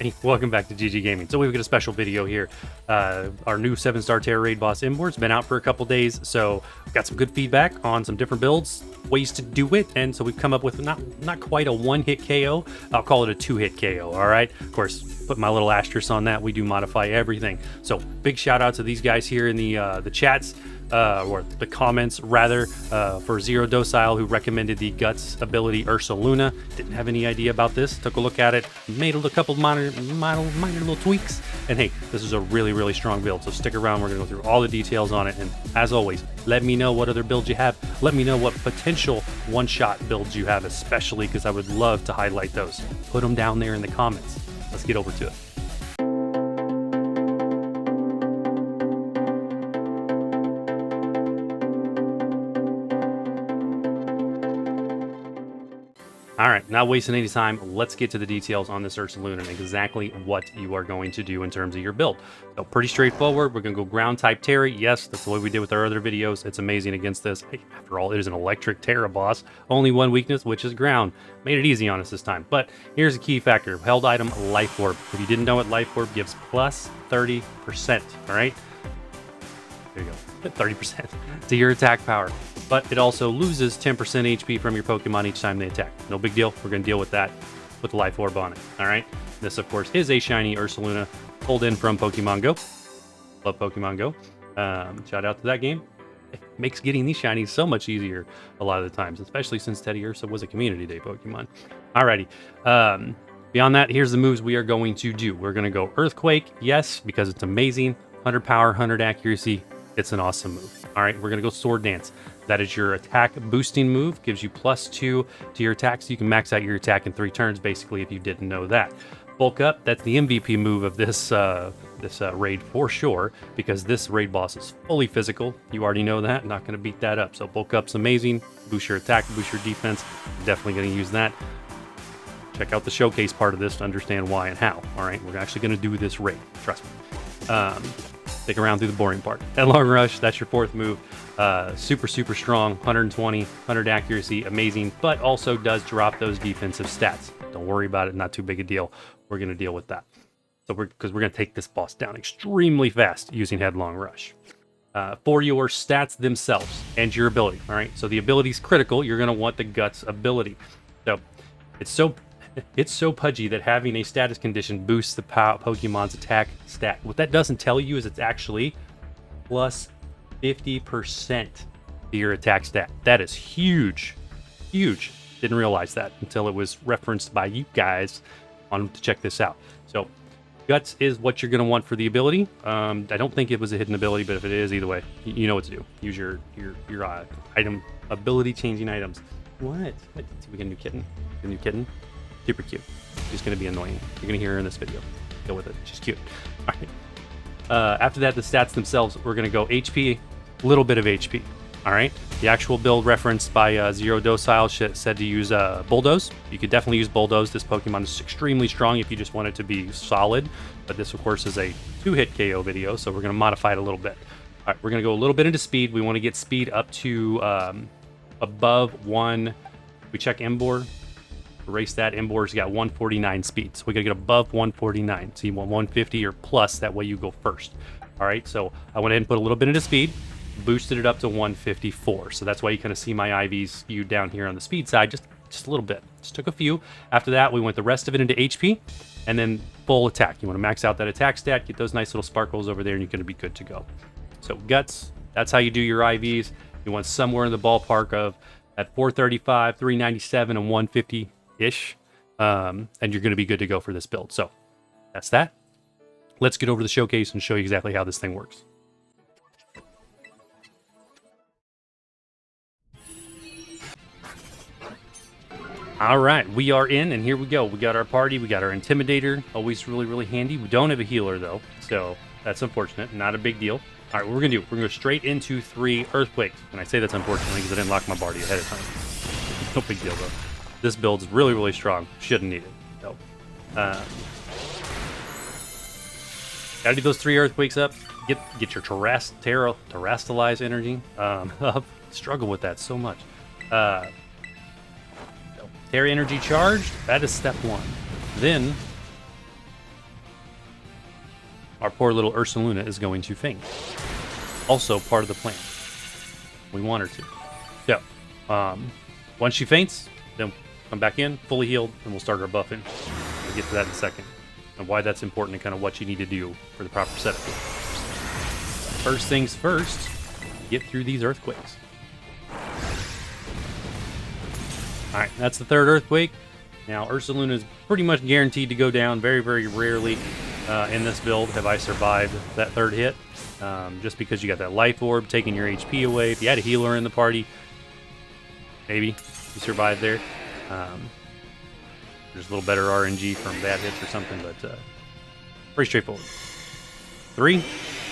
Hey, welcome back to gggaming. So we've got a special video here. Our new 7-star Tera Raid boss EMBOAR's been out for a couple days, so we've got some good feedback on some different builds, ways to do it, and so we've come up with not quite a one-hit KO. I'll call it a two-hit KO, all right? Of course, put my little asterisk on that. We do modify everything. So big shout out to these guys here in the chats. Or the comments rather, for Zero Docile, who recommended the Guts ability Ursaluna. Didn't have any idea about this. Took a look at it, made a couple minor little tweaks, and hey, this is a really strong build. So stick around. We're gonna go through all the details on it, and as always, let me know what other builds you have. Let me know what potential one-shot builds you have, especially because I would love to highlight those. Put them down there in the comments. Let's get over to it. All right, not wasting any time, let's get to the details on this Ursaluna and exactly what you are going to do in terms of your build. So pretty straightforward. We're going to go ground type Terry. Yes, that's the way we did with our other videos. It's amazing against this. Hey, after all, it is an electric Terra boss. Only one weakness, which is ground. Made it easy on us this time. But here's a key factor. Held item, Life Orb. If you didn't know what Life Orb gives, plus 30%, all right? There you go, 30% to your attack power. But it also loses 10% HP from your Pokemon each time they attack. No big deal. We're going to deal with that with the Life Orb on it. All right. This, of course, is a shiny Ursaluna pulled in from Pokemon Go. Love Pokemon Go. Shout out to that game. It makes getting these shinies so much easier a lot of the times, especially since Teddy Ursa was a Community Day Pokemon. Alrighty. Beyond that, here's the moves we are going to do. We're going to go Earthquake. Yes, because it's amazing. 100 power, 100 accuracy. It's an awesome move. All right, we're going to go Sword Dance. That is your attack boosting move. Gives you +2 to your attack, so you can max out your attack in 3 turns, basically, if you didn't know that. Bulk Up, that's the MVP move of this raid for sure, because this raid boss is fully physical. You already know that. Not going to beat that up. So Bulk Up's amazing. Boost your attack, boost your defense. Definitely going to use that. Check out the showcase part of this to understand why and how. All right, we're actually going to do this raid. Trust me. Stick around through the boring part. Headlong Rush, that's your 4th move. Super strong, 120, 100 accuracy, amazing, but also does drop those defensive stats. Don't worry about it, not too big a deal. We're going to deal with that. So because we're going to take this boss down extremely fast using Headlong Rush. For your stats themselves and your ability, all right? So the ability's critical. You're going to want the Guts ability. So it's so pudgy that having a status condition boosts the Pokemon's attack stat. What that doesn't tell you is it's actually plus 50% to your attack stat. That is huge. Huge. Didn't realize that until it was referenced by you guys. Wanted to check this out. So Guts is what you're going to want for the ability. I don't think it was a hidden ability, but if it is, either way, you know what to do. Use your item ability changing items. What? We get a new kitten. A new kitten. Super cute. She's going to be annoying. You're going to hear her in this video. Go with it. She's cute. All right. After that, the stats themselves, we're going to go HP, a little bit of HP. All right. The actual build referenced by Zero Docile said to use Bulldoze. You could definitely use Bulldoze. This Pokemon is extremely strong if you just want it to be solid. But this, of course, is a 2-hit KO video, so we're going to modify it a little bit. All right. We're going to go a little bit into speed. We want to get speed up to above 1. We check EMBOAR. Erase that. EMBOAR's got 149 speed, so we gotta get above 149. So you want 150 or plus, that way you go first. All right, so I went ahead and put a little bit into speed, boosted it up to 154. So that's why you kind of see my IVs skewed down here on the speed side, just a little bit. Just took a few. After that, we went the rest of it into HP, and then full attack. You want to max out that attack stat, get those nice little sparkles over there, and you're gonna be good to go. So Guts, that's how you do your IVs. You want somewhere in the ballpark of at 435, 397, and 150. Ish, and you're going to be good to go for this build. So that's that. Let's get over to the showcase and show you exactly how this thing works. All right, we are in, and here we go. We got our party. We got our Intimidator. Always really handy. We don't have a healer, though, so that's unfortunate. Not a big deal. All right, what we're going to do, we're going to go straight into 3 Earthquakes. And I say that's unfortunately because I didn't lock my party ahead of time. No big deal, though. This build's really strong. Shouldn't need it. So, gotta do those 3 Earthquakes up. Get your Terastallized energy up. Struggle with that so much. Terra energy charged. That is step 1. Then our poor little Ursaluna is going to faint. Also part of the plan. We want her to. So, once she faints, then come back in, fully healed, and we'll start our buffing. We'll get to that in a second. And why that's important and kind of what you need to do for the proper setup. First things first, get through these earthquakes. Alright, that's the third earthquake. Now, Ursaluna is pretty much guaranteed to go down. Very, very rarely in this build have I survived that third hit. Just because you got that life orb taking your HP away. If you had a healer in the party, maybe you survived there. There's a little better RNG from bad hits or something, but pretty straightforward. 3,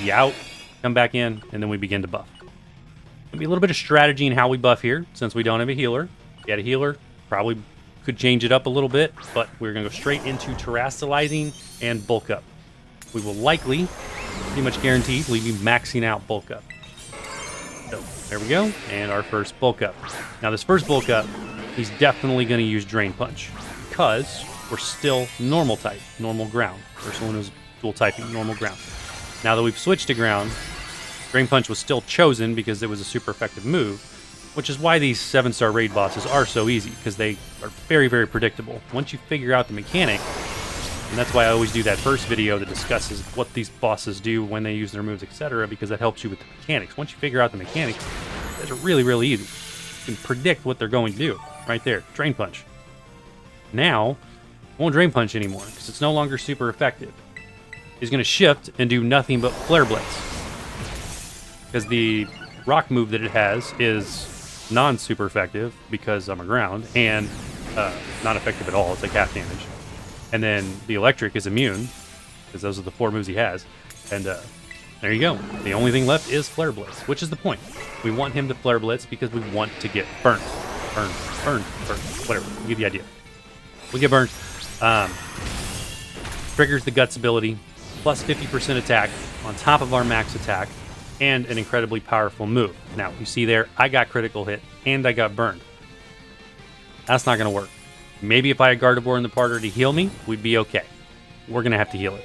you out, come back in, and then we begin to buff. There'll be a little bit of strategy in how we buff here, since we don't have a healer. If you had a healer, probably could change it up a little bit, but we're going to go straight into terastallizing and bulk up. We will likely, pretty much guaranteed, we'll be maxing out bulk up. So, there we go, and our first bulk up. Now, this first bulk up, he's definitely going to use Drain Punch, because we're still normal type, normal ground. Ursaluna's dual typing, normal ground. Now that we've switched to ground, Drain Punch was still chosen because it was a super effective move, which is why these 7-star raid bosses are so easy, because they are very, very predictable. Once you figure out the mechanic, and that's why I always do that first video that discusses what these bosses do, when they use their moves, etc., because that helps you with the mechanics. Once you figure out the mechanics, it's really, really easy. You can predict what they're going to do. Right there, Drain Punch. Now, I won't Drain Punch anymore, because it's no longer super effective. He's going to shift and do nothing but Flare Blitz. Because the rock move that it has is non-super effective, because I'm a ground, and not effective at all. It's like half damage. And then the electric is immune, because those are the 4 moves he has. And there you go. The only thing left is Flare Blitz, which is the point. We want him to Flare Blitz because we want to get burnt. Burn, whatever. You get the idea. We get burned. Triggers the Guts ability, plus 50% attack on top of our max attack, and an incredibly powerful move. Now, you see there, I got critical hit, and I got burned. That's not going to work. Maybe if I had Gardevoir in the party to heal me, we'd be okay. We're going to have to heal it.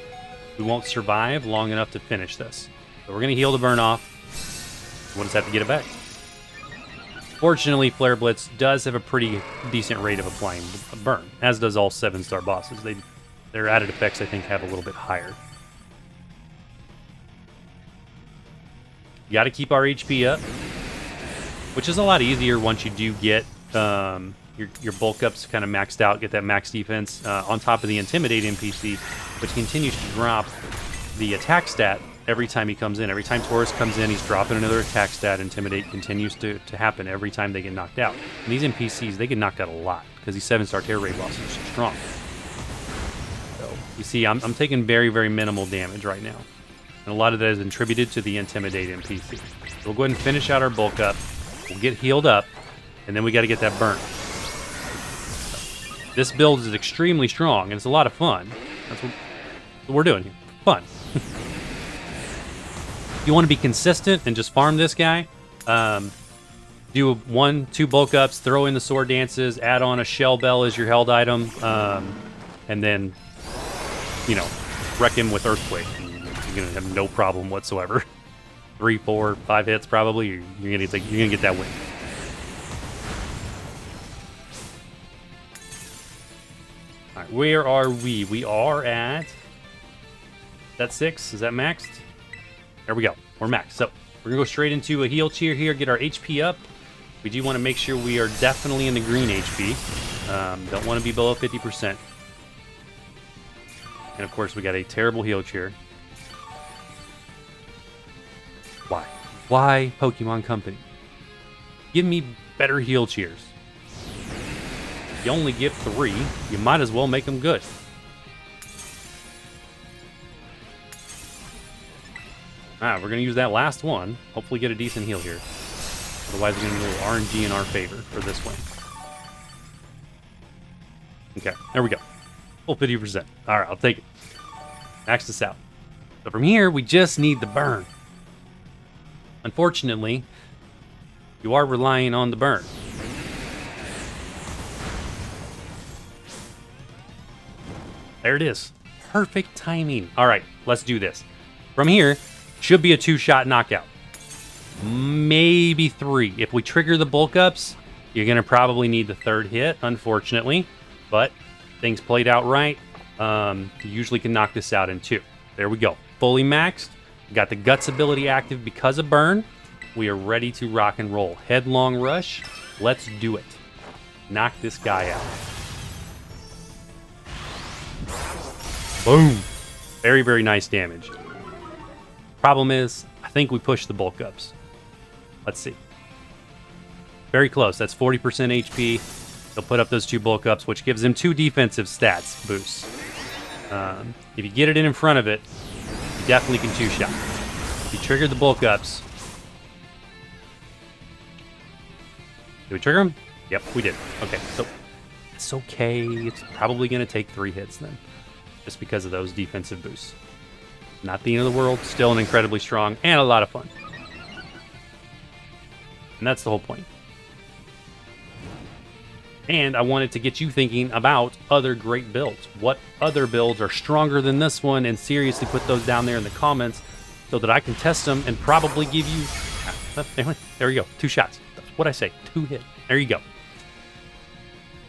We won't survive long enough to finish this. So we're going to heal the burn off. We'll just have to get it back. Fortunately, Flare Blitz does have a pretty decent rate of applying a burn, as does all 7-star bosses. Their added effects, I think, have a little bit higher. You got to keep our HP up, which is a lot easier once you do get your bulk ups kind of maxed out, get that max defense on top of the Intimidate NPC, which continues to drop the attack stat every time he comes in. Every time Taurus comes in, he's dropping another attack stat. Intimidate continues to happen every time they get knocked out. And these NPCs, they get knocked out a lot because these 7-star Tera Raid bosses are so strong. So, you see, I'm taking very, very minimal damage right now. And a lot of that is attributed to the Intimidate NPC. So we'll go ahead and finish out our bulk up. We'll get healed up, and then we got to get that burn. This build is extremely strong, and it's a lot of fun. That's what we're doing here. Fun. If you want to be consistent and just farm this guy, do 1-2 bulk ups, throw in the sword dances, add on a shell bell as your held item, and then, wreck him with Earthquake. You're going to have no problem whatsoever. 3, 4, 5 hits probably, you're going to get that win. All right, where are we? We are at... Is that 6? Is that maxed? There we go. We're maxed. So we're going to go straight into a heal cheer here, get our HP up. We do want to make sure we are definitely in the green HP. Don't want to be below 50%. And of course, we got a terrible heal cheer. Why? Why, Pokemon Company? Give me better heal cheers. You only give 3. You might as well make them good. Alright, we're going to use that last one. Hopefully get a decent heal here. Otherwise, we're going to need a little RNG in our favor for this one. Okay, there we go. Full 50%. Alright, I'll take it. Max this out. So from here, we just need the burn. Unfortunately, you are relying on the burn. There it is. Perfect timing. All right, let's do this. From here, should be a 2-shot knockout. Maybe 3. If we trigger the bulk ups, you're going to probably need the 3rd hit, unfortunately. But things played out right. You usually can knock this out in 2. There we go. Fully maxed. Got the Guts ability active because of burn. We are ready to rock and roll. Headlong rush. Let's do it. Knock this guy out. Boom. Very, very nice damage. Problem is, I think we pushed the bulk ups. Let's see. Very close. That's 40% HP. They'll put up those 2 bulk ups, which gives him 2 defensive stats boosts. If you get it in front of it, you definitely can 2-shot. If you trigger the bulk ups. Did we trigger him? Yep, we did. Okay, so it's okay. It's probably going to take 3 hits then, just because of those defensive boosts. Not the end of the world. Still an incredibly strong and a lot of fun. And that's the whole point. And I wanted to get you thinking about other great builds. What other builds are stronger than this one? And seriously, put those down there in the comments so that I can test them and probably give you... Anyway, there we go. 2 shots. That's what I say. 2 hit. There you go.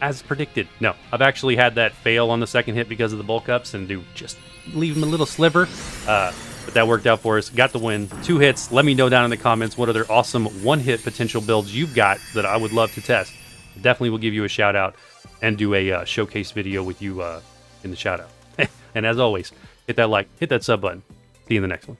As predicted. No, I've actually had that fail on the 2nd hit because of the bulk ups and do just leave him a little sliver. But that worked out for us. Got the win. 2 hits. Let me know down in the comments what other awesome 1-hit potential builds you've got that I would love to test. Definitely will give you a shout out and do a showcase video with you in the shout out. And as always, hit that like, hit that sub button. See you in the next one.